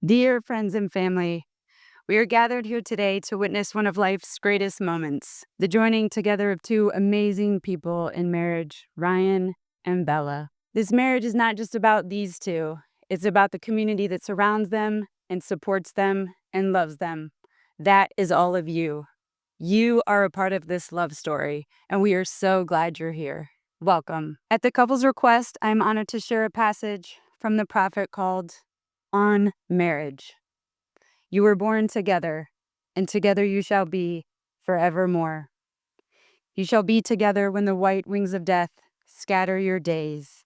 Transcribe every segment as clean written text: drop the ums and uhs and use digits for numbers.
Dear friends and family, we are gathered here today to witness one of life's greatest moments, the joining together of two amazing people in marriage, Ryan and Bella. This marriage is not just about these two, it's about the community that surrounds them and supports them and loves them. That is all of you. You are a part of this love story, and we are so glad you're here. Welcome. At the couple's request, I'm honored to share a passage from the prophet called On Marriage. You were born together, and together you shall be forevermore. You shall be together when the white wings of death scatter your days.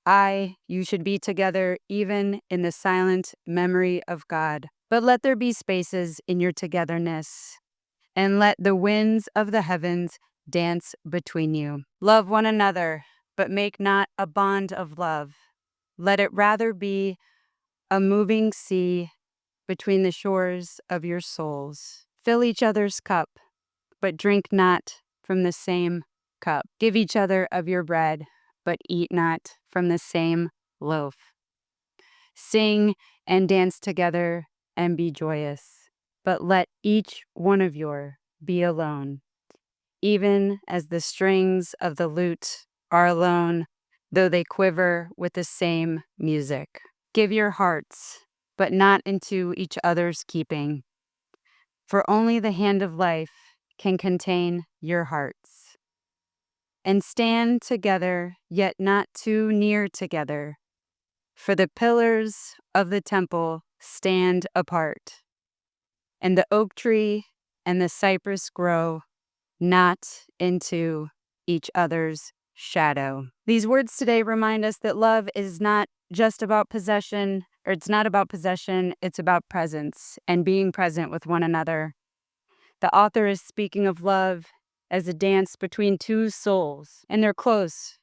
You should be together even in the silent memory of God. But let there be spaces in your togetherness, and let the winds of the heavens dance between you. Love one another, but make not a bond of love. Let it rather be a moving sea between the shores of your souls. Fill each other's cup, but drink not from the same cup. Give each other of your bread, but eat not from the same loaf. Sing and dance together and be joyous, but let each one of you be alone, even as the strings of the lute are alone, though they quiver with the same music. Give your hearts, but not into each other's keeping, for only the hand of life can contain your hearts. And stand together, yet not too near together, for the pillars of the temple stand apart, and the oak tree and the cypress grow not into each other's shadow. These words today remind us that love is not just about possession, or it's not about possession, it's about presence and being present with one another. The author is speaking of love as a dance between two souls, and they're close,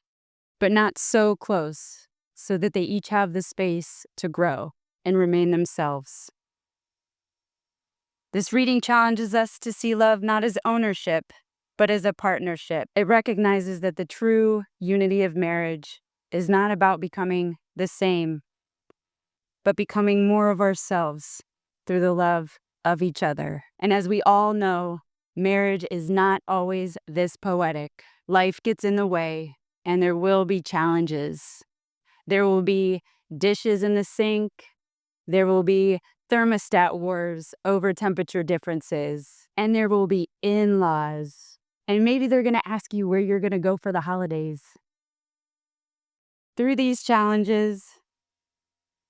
but not so close, so that they each have the space to grow and remain themselves. This reading challenges us to see love not as ownership, but as a partnership. It recognizes that the true unity of marriage is not about becoming the same, but becoming more of ourselves through the love of each other. And as we all know, marriage is not always this poetic. Life gets in the way, and there will be challenges. There will be dishes in the sink. There will be thermostat wars over temperature differences. And there will be in-laws. And maybe they're going to ask you where you're going to go for the holidays. Through these challenges,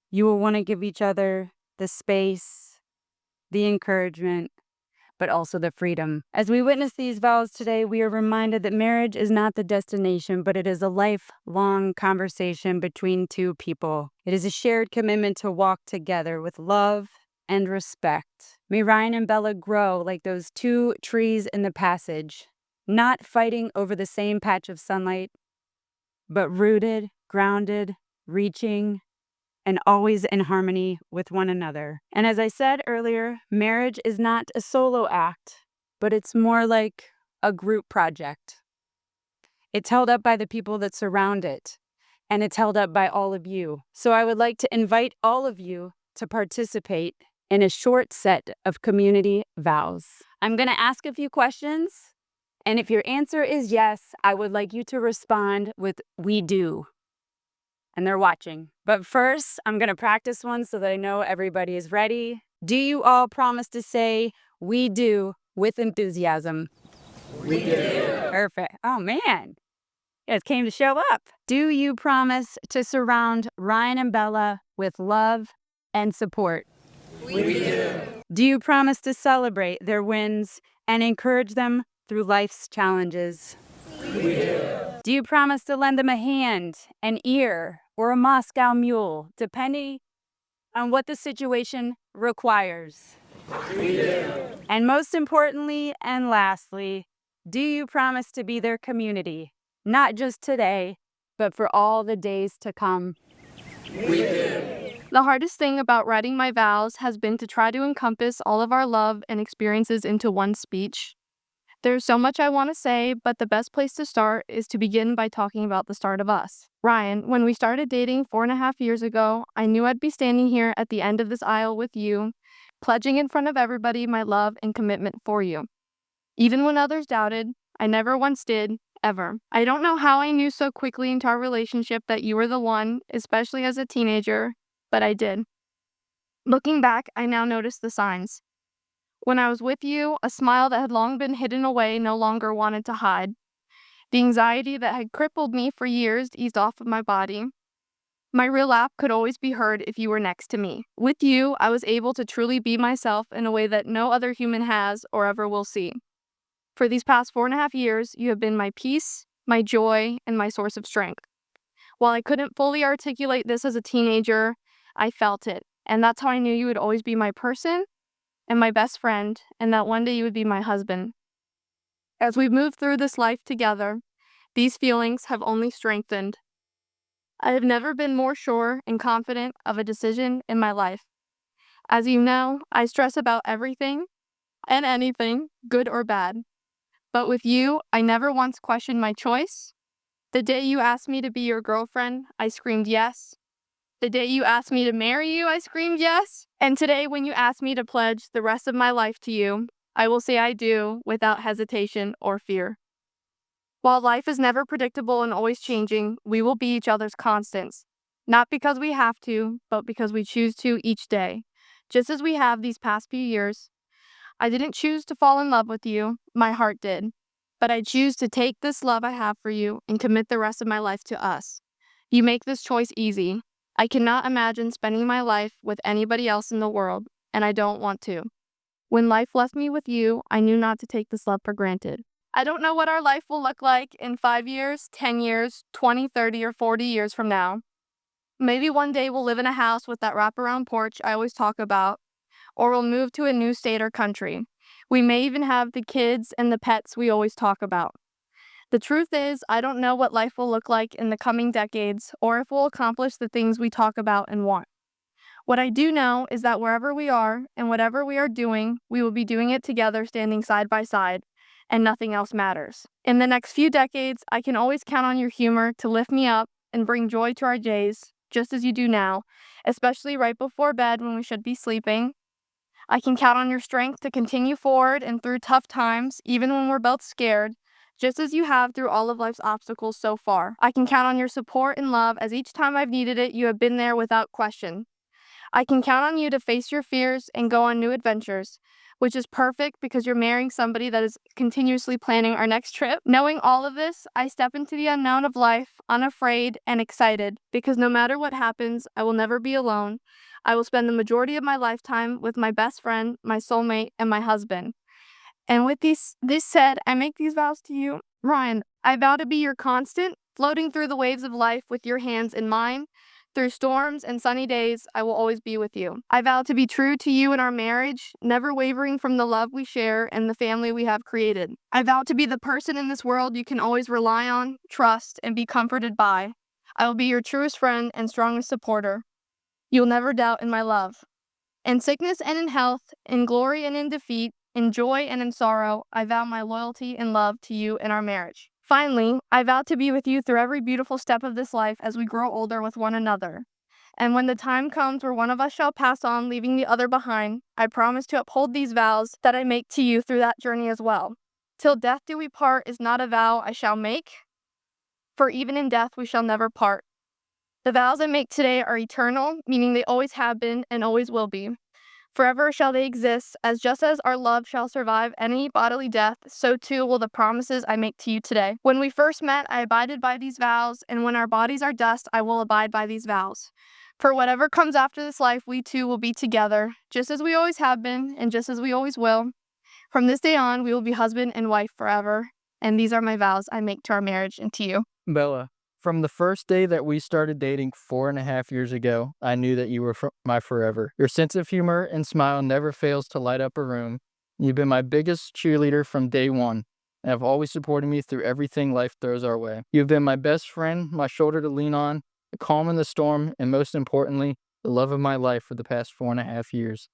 you will want to give each other the space, the encouragement, but also the freedom. As we witness these vows today, we are reminded that marriage is not the destination, but it is a lifelong conversation between two people. It is a shared commitment to walk together with love and respect. May Ryan and Bella grow like those two trees in the passage, not fighting over the same patch of sunlight, but rooted, grounded, reaching, and always in harmony with one another. And as I said earlier, marriage is not a solo act, but it's more like a group project. It's held up by the people that surround it, and it's held up by all of you. So I would like to invite all of you to participate in a short set of community vows. I'm going to ask a few questions, and if your answer is yes, I would like you to respond with "we do." And they're watching. But first, I'm going to practice one so that I know everybody is ready. Do you all promise to say "we do" with enthusiasm? We do. Perfect. Oh man, you guys came to show up. Do you promise to surround Ryan and Bella with love and support? We do. Do you promise to celebrate their wins and encourage them through life's challenges? We do. Do you promise to lend them a hand, an ear, or a Moscow mule, depending on what the situation requires? We do. And most importantly and lastly, do you promise to be their community, not just today, but for all the days to come? We do. The hardest thing about writing my vows has been to try to encompass all of our love and experiences into one speech. There's so much I want to say, but the best place to start is to begin by talking about the start of us. Ryan, when we started dating 4.5 years ago, I knew I'd be standing here at the end of this aisle with you, pledging in front of everybody my love and commitment for you. Even when others doubted, I never once did, ever. I don't know how I knew so quickly into our relationship that you were the one, especially as a teenager, but I did. Looking back, I now notice the signs. When I was with you, a smile that had long been hidden away no longer wanted to hide. The anxiety that had crippled me for years eased off of my body. My real laugh could always be heard if you were next to me. With you, I was able to truly be myself in a way that no other human has or ever will see. For these past 4.5 years, you have been my peace, my joy, and my source of strength. While I couldn't fully articulate this as a teenager, I felt it, and that's how I knew you would always be my person and my best friend, and that one day you would be my husband. As we've moved through this life together, these feelings have only strengthened. I have never been more sure and confident of a decision in my life. As you know, I stress about everything and anything, good or bad. But with you, I never once questioned my choice. The day you asked me to be your girlfriend, I screamed yes. The day you asked me to marry you, I screamed yes. And today, when you ask me to pledge the rest of my life to you, I will say I do without hesitation or fear. While life is never predictable and always changing, we will be each other's constants. Not because we have to, but because we choose to each day. Just as we have these past few years. I didn't choose to fall in love with you, my heart did. But I choose to take this love I have for you and commit the rest of my life to us. You make this choice easy. I cannot imagine spending my life with anybody else in the world, and I don't want to. When life left me with you, I knew not to take this love for granted. I don't know what our life will look like in 5 years, 10 years, 20, 30, or 40 years from now. Maybe one day we'll live in a house with that wraparound porch I always talk about, or we'll move to a new state or country. We may even have the kids and the pets we always talk about. The truth is, I don't know what life will look like in the coming decades or if we'll accomplish the things we talk about and want. What I do know is that wherever we are and whatever we are doing, we will be doing it together, standing side by side, and nothing else matters. In the next few decades, I can always count on your humor to lift me up and bring joy to our days, just as you do now, especially right before bed when we should be sleeping. I can count on your strength to continue forward and through tough times, even when we're both scared, just as you have through all of life's obstacles so far. I can count on your support and love, as each time I've needed it, you have been there without question. I can count on you to face your fears and go on new adventures, which is perfect because you're marrying somebody that is continuously planning our next trip. Knowing all of this, I step into the unknown of life, unafraid and excited, because no matter what happens, I will never be alone. I will spend the majority of my lifetime with my best friend, my soulmate, and my husband. And with this said, I make these vows to you. Ryan, I vow to be your constant, floating through the waves of life with your hands in mine. Through storms and sunny days, I will always be with you. I vow to be true to you in our marriage, never wavering from the love we share and the family we have created. I vow to be the person in this world you can always rely on, trust, and be comforted by. I will be your truest friend and strongest supporter. You'll never doubt in my love. In sickness and in health, in glory and in defeat, in joy and in sorrow, I vow my loyalty and love to you in our marriage. Finally, I vow to be with you through every beautiful step of this life as we grow older with one another. And when the time comes where one of us shall pass on, leaving the other behind, I promise to uphold these vows that I make to you through that journey as well. Till death do we part is not a vow I shall make, for even in death we shall never part. The vows I make today are eternal, meaning they always have been and always will be. Forever shall they exist, as just as our love shall survive any bodily death, so too will the promises I make to you today. When we first met, I abided by these vows, and when our bodies are dust, I will abide by these vows. For whatever comes after this life, we two will be together, just as we always have been, and just as we always will. From this day on, we will be husband and wife forever, and these are my vows I make to our marriage and to you. Bella, from the first day that we started dating 4.5 years ago, I knew that you were my forever. Your sense of humor and smile never fails to light up a room. You've been my biggest cheerleader from day one, and have always supported me through everything life throws our way. You've been my best friend, my shoulder to lean on, the calm in the storm, and most importantly, the love of my life for the past 4.5 years.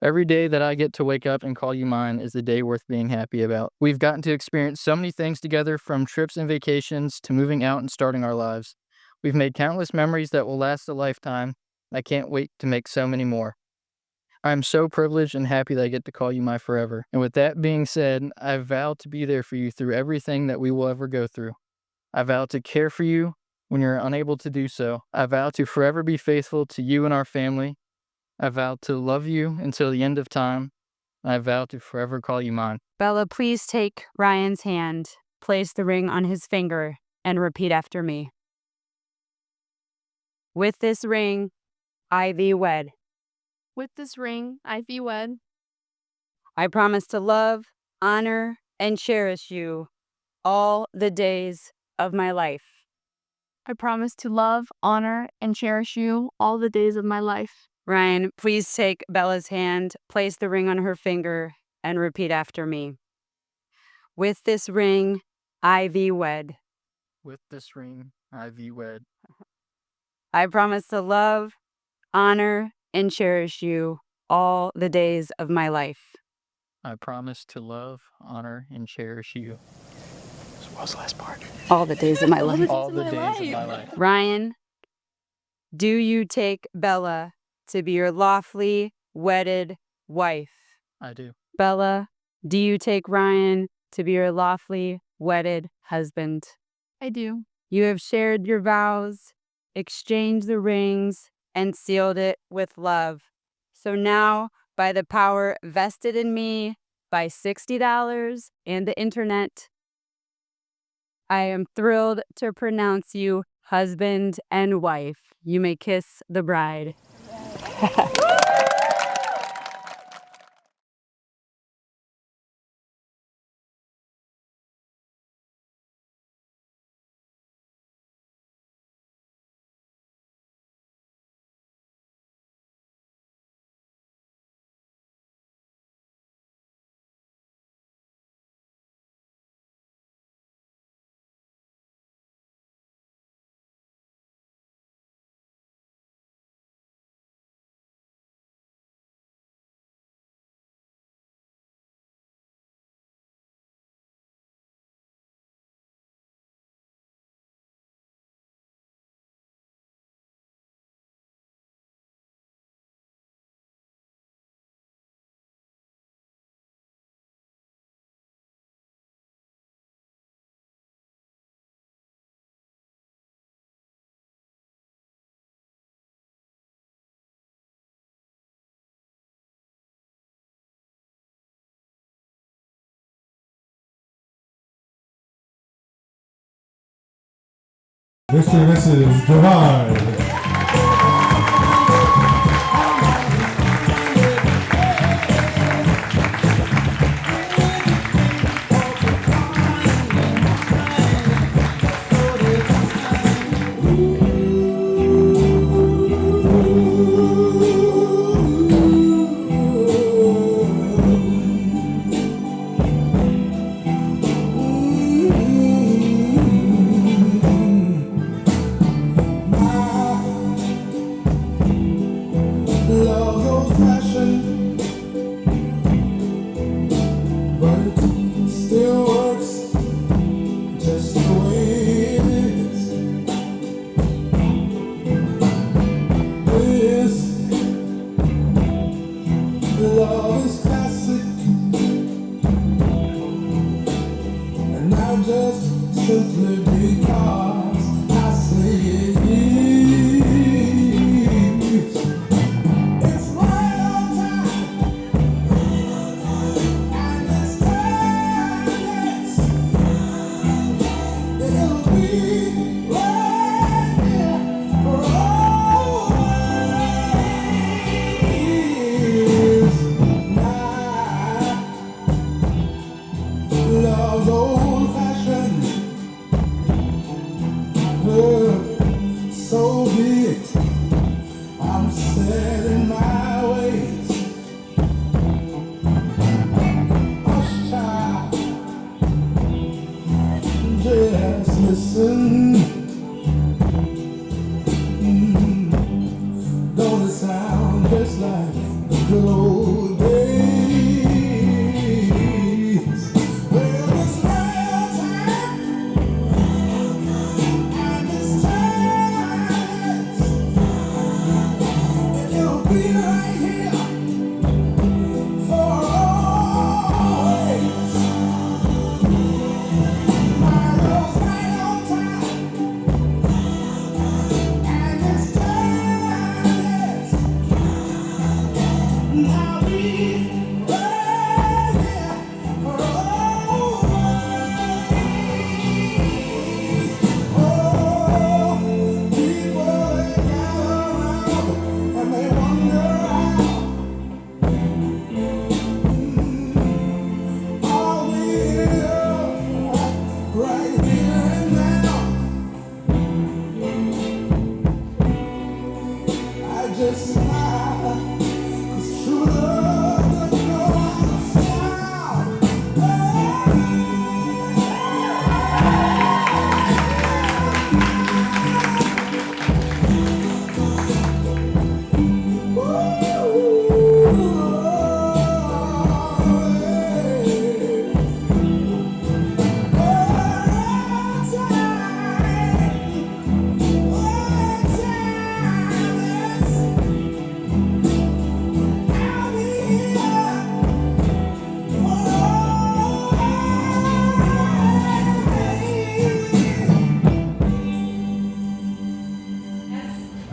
Every day that I get to wake up and call you mine is a day worth being happy about. We've gotten to experience so many things together, from trips and vacations to moving out and starting our lives. We've made countless memories that will last a lifetime. I can't wait to make so many more. I am so privileged and happy that I get to call you my forever. And with that being said, I vow to be there for you through everything that we will ever go through. I vow to care for you when you're unable to do so. I vow to forever be faithful to you and our family. I vow to love you until the end of time. I vow to forever call you mine. Bella, please take Ryan's hand, place the ring on his finger, and repeat after me. With this ring, I thee wed. With this ring, I thee wed. I promise to love, honor, and cherish you all the days of my life. I promise to love, honor, and cherish you all the days of my life. Ryan, please take Bella's hand, place the ring on her finger, and repeat after me. With this ring, I thee wed. With this ring, I thee wed. I promise to love, honor, and cherish you all the days of my life. I promise to love, honor, and cherish you. What was the last part? All the days of my life. All the days of my life. Ryan, do you take Bella to be your lawfully wedded wife? I do. Bella, do you take Ryan to be your lawfully wedded husband? I do. You have shared your vows, exchanged the rings, and sealed it with love. So now, by the power vested in me by $60 and the internet, I am thrilled to pronounce you husband and wife. You may kiss the bride. Mr. and Mrs. Divine. Love old fashioned, but it still works just the way it is. This love is classic, and not just simply because I say it is. It's right on time, and it's timeless. It'll be right here for always. Now, love's old-fashioned, so be it. I'm set in my ways. Hush, child, just listen. Don't it sound just like the good old just smile, 'cause true love doesn't know how to smile.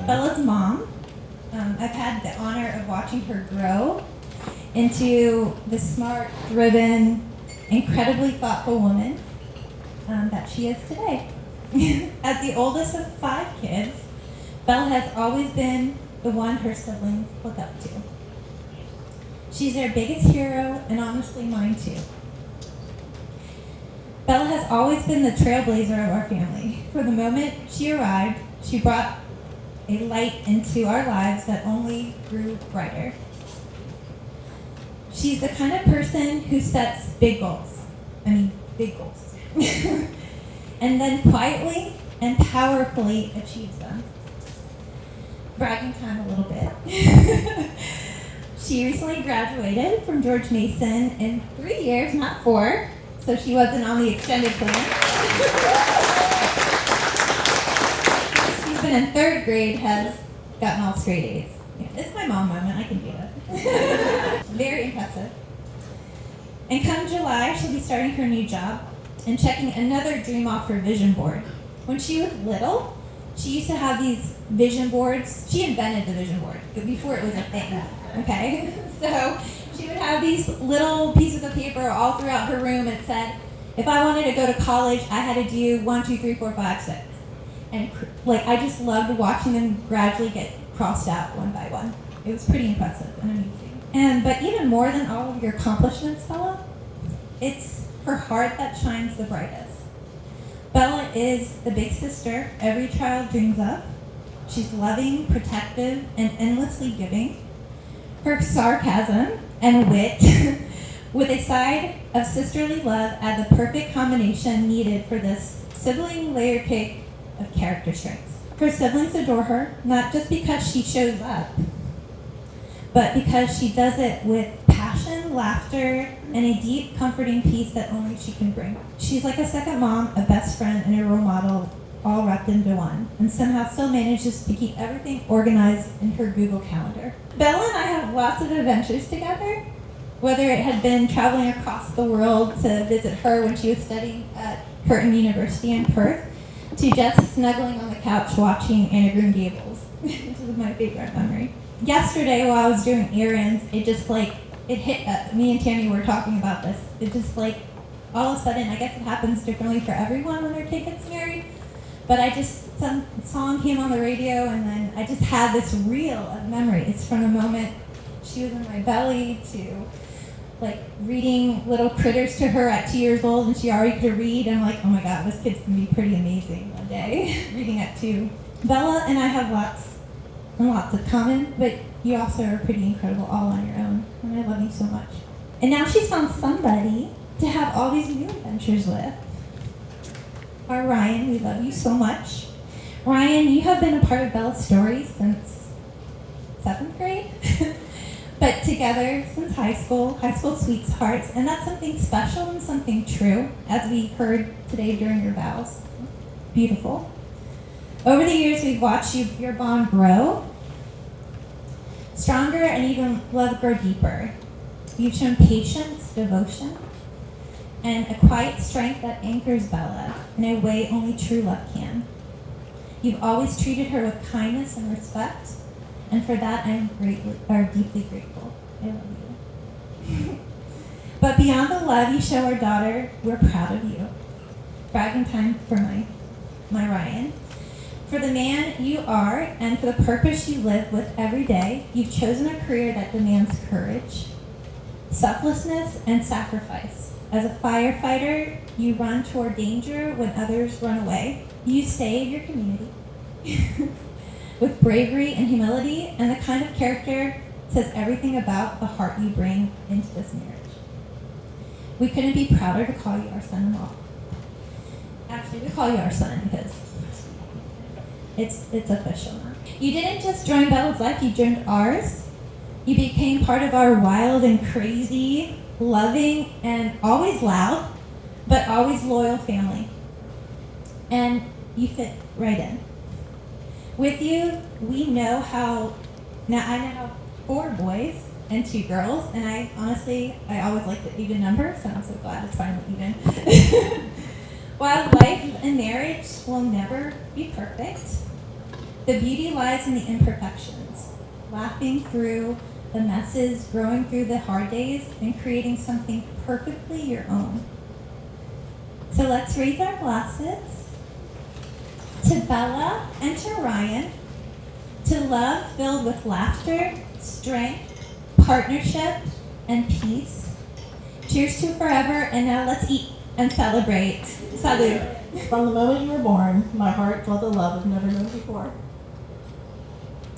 Bella's mom. I've had the honor of watching her grow into the smart, driven, incredibly thoughtful woman that she is today. As the oldest of 5 kids, Bella has always been the one her siblings look up to. She's their biggest hero, and honestly mine too. Bella has always been the trailblazer of our family. From the moment she arrived, she brought a light into our lives that only grew brighter. She's the kind of person who sets big goals. Big goals. And then quietly and powerfully achieves them. Bragging time a little bit. She recently graduated from George Mason in 3 years, not 4, so she wasn't on the extended plan. She's been in 3rd grade, has gotten all straight A's. Yeah, it's my mom moment, I can do that. Very impressive. And come July, she'll be starting her new job and checking another dream off her vision board. When she was little, she used to have these vision boards. She invented the vision board before it was a thing, okay? So she would have these little pieces of paper all throughout her room. It said, if I wanted to go to college, I had to do 1, 2, 3, 4, 5, 6. And I just loved watching them gradually get crossed out one by one. It was pretty impressive and amazing. But even more than all of your accomplishments, Bella, it's her heart that shines the brightest. Bella is the big sister every child dreams of. She's loving, protective, and endlessly giving. Her sarcasm and wit with a side of sisterly love add the perfect combination needed for this sibling layer cake of character strengths. Her siblings adore her, not just because she shows up, but because she does it with passion, laughter, and a deep, comforting peace that only she can bring. She's like a second mom, a best friend, and a role model all wrapped into one, and somehow still manages to keep everything organized in her Google Calendar. Bella and I have lots of adventures together, whether it had been traveling across the world to visit her when she was studying at Curtin University in Perth, to just snuggling on the couch watching Anna Green Gables, which is my favorite memory. Yesterday, while I was doing errands, it hit me and Tammy were talking about this. It just all of a sudden, I guess it happens differently for everyone when their kid gets married, but some song came on the radio, and then I just had this reel of memory. It's from the moment she was in my belly to reading little critters to her at 2 years old, and she already could read. I'm like, oh my God, this kid's gonna be pretty amazing one day, reading at 2. Bella and I have lots and lots in common, but you also are pretty incredible all on your own, and I love you so much. And now she's found somebody to have all these new adventures with. Our Ryan, we love you so much. Ryan, you have been a part of Bella's story since 7th grade. But together since high school sweethearts, and that's something special and something true, as we heard today during your vows. Beautiful. Over the years, we've watched your bond grow, stronger, and even love grow deeper. You've shown patience, devotion, and a quiet strength that anchors Bella in a way only true love can. You've always treated her with kindness and respect, and for that, I'm deeply grateful. I love you. But beyond the love you show our daughter, we're proud of you. Bragging time for my Ryan. For the man you are, and for the purpose you live with every day, you've chosen a career that demands courage, selflessness, and sacrifice. As a firefighter, you run toward danger when others run away. You save your community. with bravery and humility, and the kind of character says everything about the heart you bring into this marriage. We couldn't be prouder to call you our son-in-law. Actually, we call you our son because it's official now. You didn't just join Bella's life, you joined ours. You became part of our wild and crazy, loving, and always loud, but always loyal family. And you fit right in. With you, we know how, now I now have 4 boys and 2 girls, and I always like the even number, so I'm so glad it's finally even. While life and marriage will never be perfect, the beauty lies in the imperfections, laughing through the messes, growing through the hard days, and creating something perfectly your own. So let's raise our glasses to Bella and to Ryan, to love filled with laughter, strength, partnership, and peace. Cheers to forever, and now let's eat and celebrate. Salud. From the moment you were born, my heart felt a love I've never known before.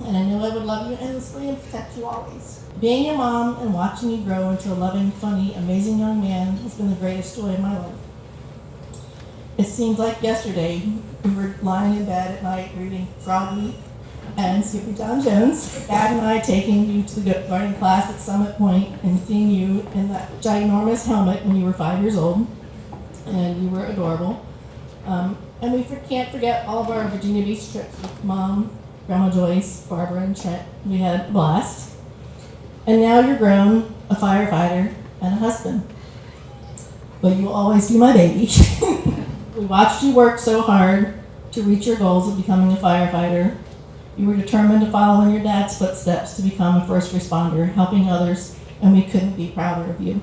And I knew I would love you endlessly and protect you always. Being your mom and watching you grow into a loving, funny, amazing young man has been the greatest joy of my life. It seems like yesterday we were lying in bed at night reading Froggy and Skippy John Jones. Dad and I taking you to the garden class at Summit Point and seeing you in that ginormous helmet when you were 5 years old. And you were adorable. And we can't forget all of our Virginia Beach trips with Mom, Grandma Joyce, Barbara, and Trent. We had a blast. And now you're grown, a firefighter, and a husband. But you will always be my baby. We watched you work so hard to reach your goals of becoming a firefighter. You were determined to follow in your dad's footsteps to become a first responder, helping others, and we couldn't be prouder of you.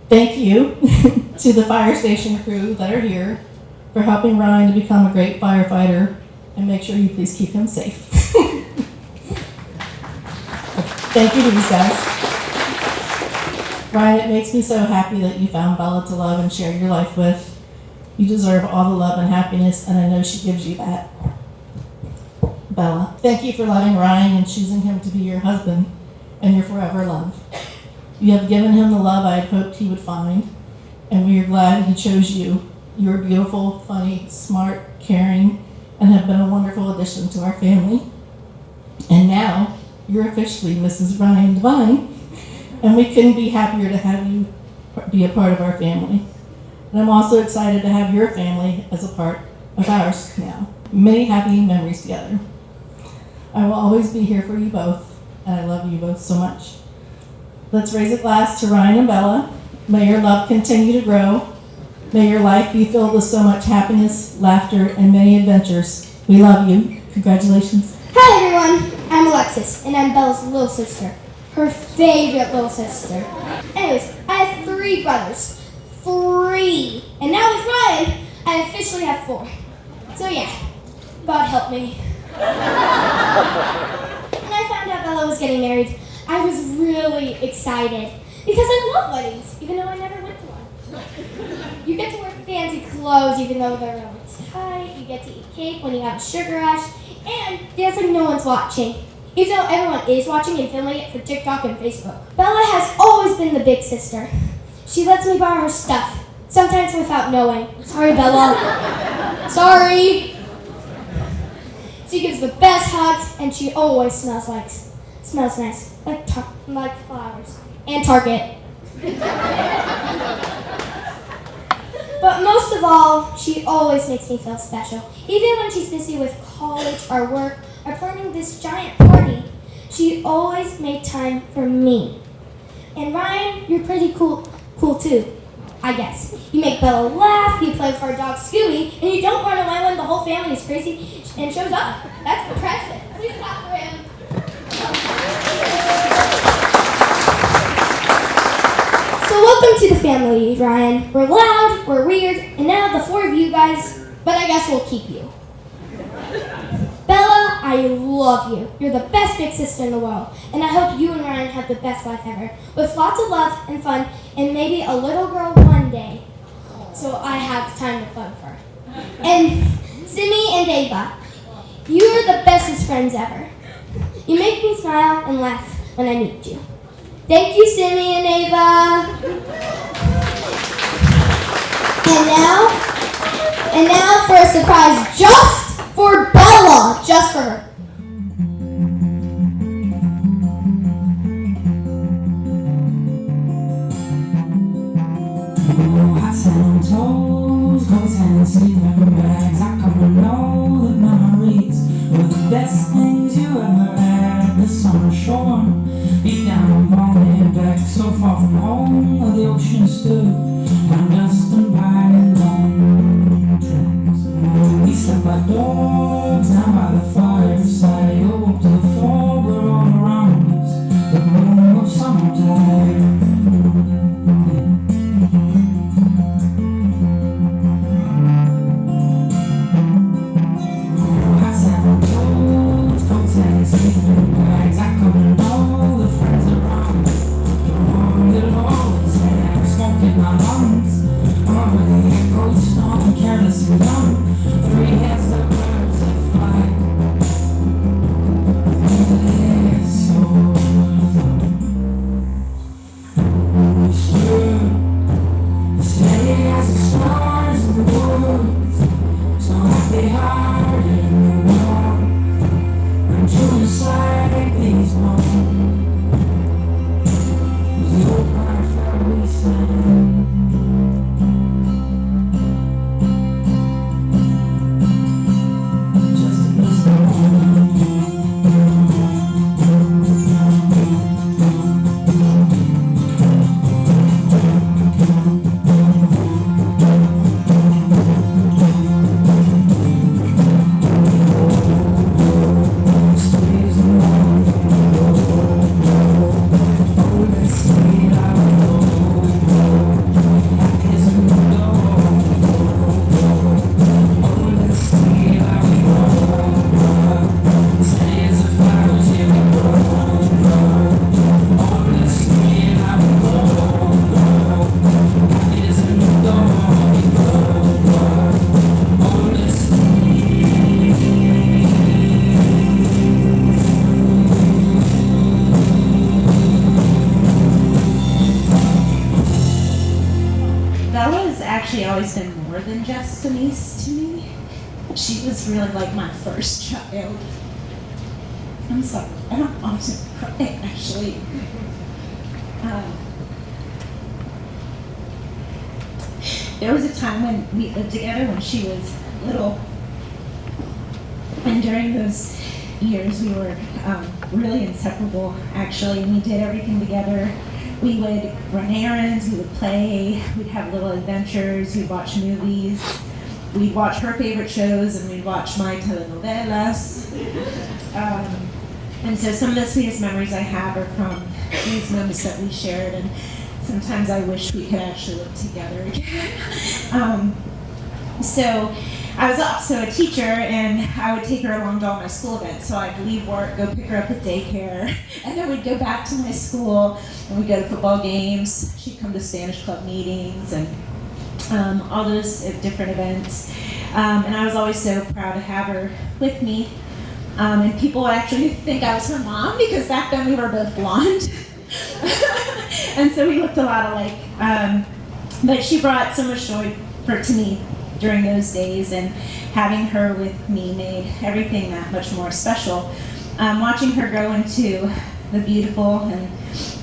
Thank you to the fire station crew that are here for helping Ryan to become a great firefighter, and make sure you please keep him safe. Thank you to these guys. Ryan, it makes me so happy that you found Bella to love and share your life with. You deserve all the love and happiness, and I know she gives you that. Bella, thank you for loving Ryan and choosing him to be your husband and your forever love. You have given him the love I had hoped he would find, and we are glad he chose you. You are beautiful, funny, smart, caring, and have been a wonderful addition to our family. And now, you're officially Mrs. Ryan Devine, and we couldn't be happier to have you be a part of our family. And I'm also excited to have your family as a part of ours now. Many happy memories together. I will always be here for you both, and I love you both so much. Let's raise a glass to Ryan and Bella. May your love continue to grow. May your life be filled with so much happiness, laughter, and many adventures. We love you. Congratulations. Hi everyone, I'm Alexis, and I'm Bella's little sister. Her favorite little sister. Anyways, I have 3 brothers. 3. And now with Ryan, I officially have 4. So yeah, God help me. When I found out Bella was getting married, I was really excited because I love weddings, even though I never went to one. You get to wear fancy clothes even though they're really tight. You get to eat cake when you have a sugar rush, and dance like no one's watching, even though everyone is watching and filming it for TikTok and Facebook. Bella has always been the big sister. She lets me borrow her stuff, sometimes without knowing. Sorry, Bella. Sorry. She gives the best hugs, and she always smells nice, like flowers and Target. But most of all, she always makes me feel special. Even when she's busy with college or work or planning this giant party, she always made time for me. And Ryan, you're pretty cool too, I guess. You make Bella laugh, you play with our dog Scooby, and you don't run away when the whole family is crazy and shows up. That's impressive. Please clap for him. So welcome to the family, Ryan. We're loud, we're weird, and now the 4 of you guys, but I guess we'll keep you. Bella, I love you. You're the best big sister in the world, and I hope you and Ryan have the best life ever, with lots of love and fun, and maybe a little girl one day, so I have time to plug for her. And Simi and Ava, You are the bestest friends ever. You make me smile and laugh when I meet you. Thank you, Simmy and Ava. And now for a surprise just for Bella. Just for her. Hats and toes, coats and sleeping bags. I come to know that memories were the best things you ever had. The summer shore, beat down on morning back, so far from home where the ocean stood. I'm dust and pine and long tracks. We sat by dogs, down by the fireside. Awoke to the fog all around us, the bloom of summertime. Sleeping bags, I come to know the friends around me. The one that always had smoke in my lungs. Over the echoes, storm, careless and young. Three heads that birds that fly. Through the air so sure. Steady as the stars in the woods. So happy heart in the warm. Just like these moments, the old part we sang. Just to miss the moment. Actually always been more than just a niece to me. She was really like my first child. I'm sorry, I don't often cry actually. There was a time when we lived together when she was little, and during those years we were really inseparable actually, and we did everything together. We would run errands, we would play, we'd have little adventures, we'd watch movies, we'd watch her favorite shows, and we'd watch my telenovelas. And so some of the sweetest memories I have are from these moments that we shared, and sometimes I wish we could actually live together again. So I was also a teacher, and I would take her along to all my school events. So I'd leave work, go pick her up at daycare, and then we'd go back to my school, and we'd go to football games. She'd come to Spanish club meetings, and all those different events. And I was always so proud to have her with me. And people would actually think I was her mom, because back then we were both blonde. And so we looked a lot alike. But she brought so much joy to me during those days, and having her with me made everything that much more special. Watching her grow into the beautiful and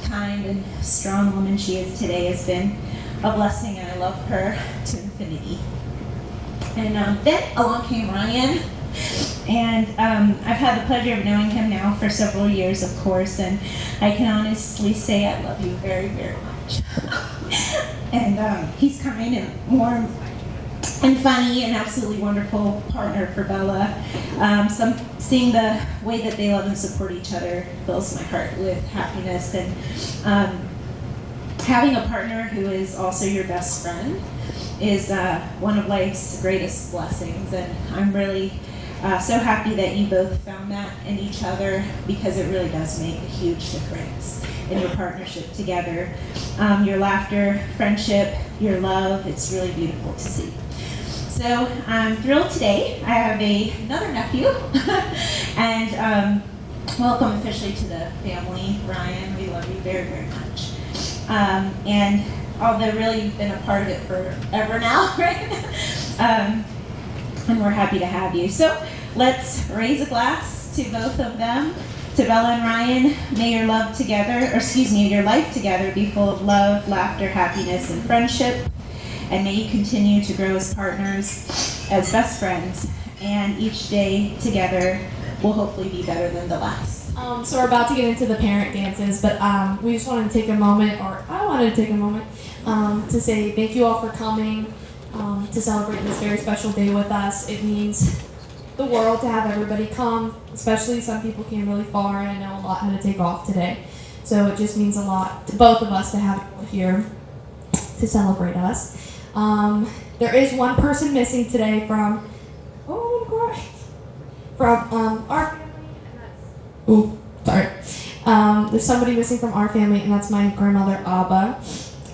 kind and strong woman she is today has been a blessing, and I love her to infinity. And then along came Ryan, and I've had the pleasure of knowing him now for several years, of course, and I can honestly say I love you very, very much. And he's kind and warm and funny, and absolutely wonderful partner for Bella. Seeing the way that they love and support each other fills my heart with happiness, and having a partner who is also your best friend is one of life's greatest blessings, and I'm really so happy that you both found that in each other, because it really does make a huge difference in your partnership together. Your laughter, friendship, your love, it's really beautiful to see. So I'm thrilled today. I have another nephew, and welcome officially to the family, Ryan. We love you very, very much. And although really you've been a part of it forever now, right? And we're happy to have you. So let's raise a glass to both of them. To Bella and Ryan, may your life together be full of love, laughter, happiness, and friendship. And may you continue to grow as partners, as best friends, and each day together will hopefully be better than the last. So we're about to get into the parent dances, but we just wanted to take a moment, or I wanted to take a moment, to say thank you all for coming to celebrate this very special day with us. It means the world to have everybody come, especially some people came really far, and I know a lot had to take off today. So it just means a lot to both of us to have you here to celebrate us. There is one person missing today from, oh, I'm gonna cry, from our family. Ooh, sorry. There's somebody missing from our family, and that's my grandmother, Abba.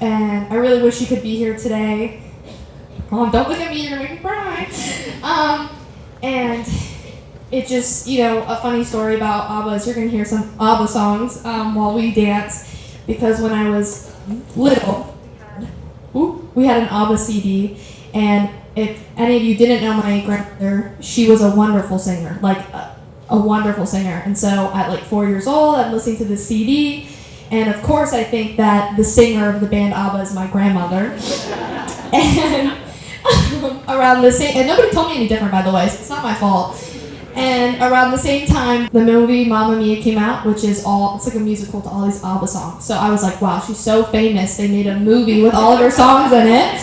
And I really wish she could be here today. Mom, don't look at me, you're gonna make me cry. And it just, a funny story about ABBA is you're going to hear some ABBA songs while we dance, because when I was little, we had an ABBA CD, and if any of you didn't know my grandmother, she was a wonderful singer, a wonderful singer. And so at 4 years old, I'm listening to this CD, and of course I think that the singer of the band ABBA is my grandmother. And around the same, and nobody told me any different, by the way, so it's not my fault. And around the same time, the movie Mamma Mia came out, which is it's like a musical to all these ABBA songs. So I was like, wow, she's so famous. They made a movie with all of her songs in it.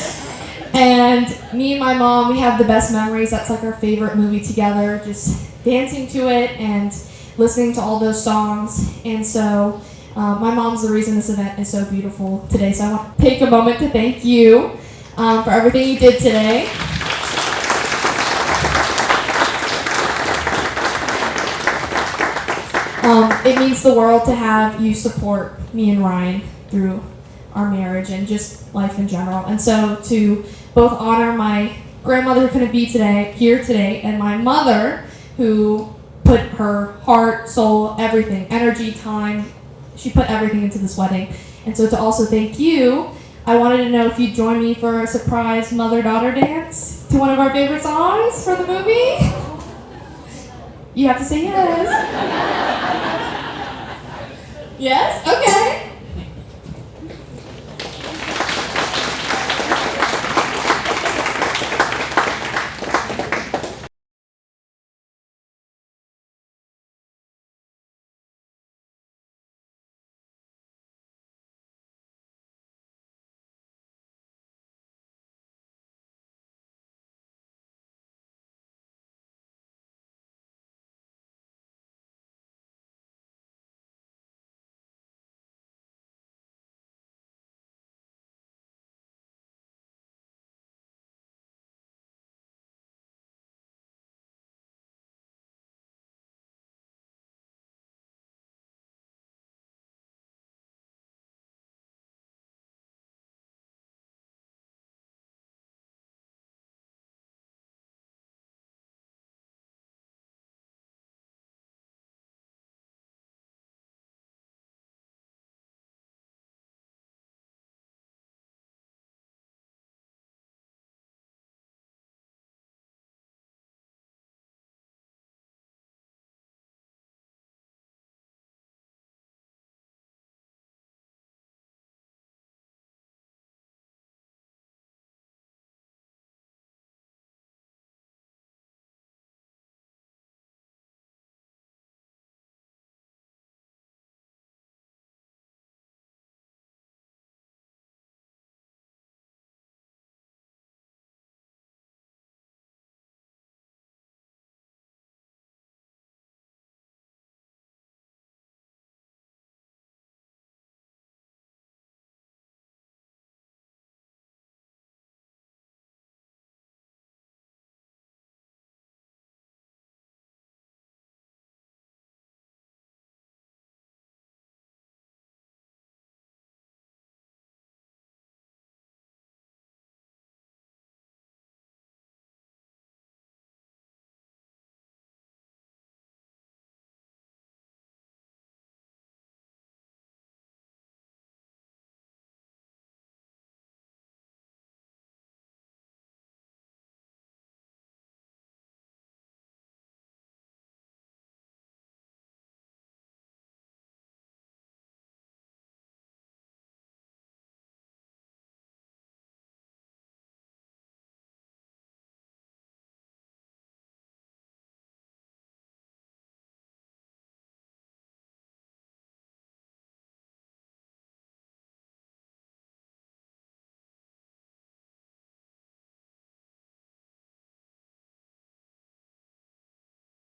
And me and my mom, we have the best memories. That's like our favorite movie together, just dancing to it and listening to all those songs. And so my mom's the reason this event is so beautiful today. So I want to take a moment to thank you for everything you did today. It means the world to have you support me and Ryan through our marriage and just life in general. And so to both honor my grandmother who couldn't be here today, and my mother who put her heart, soul, everything, energy, time, she put everything into this wedding. And so to also thank you, I wanted to know if you'd join me for a surprise mother-daughter dance to one of our favorite songs for the movie. You have to say yes. Yes? Okay.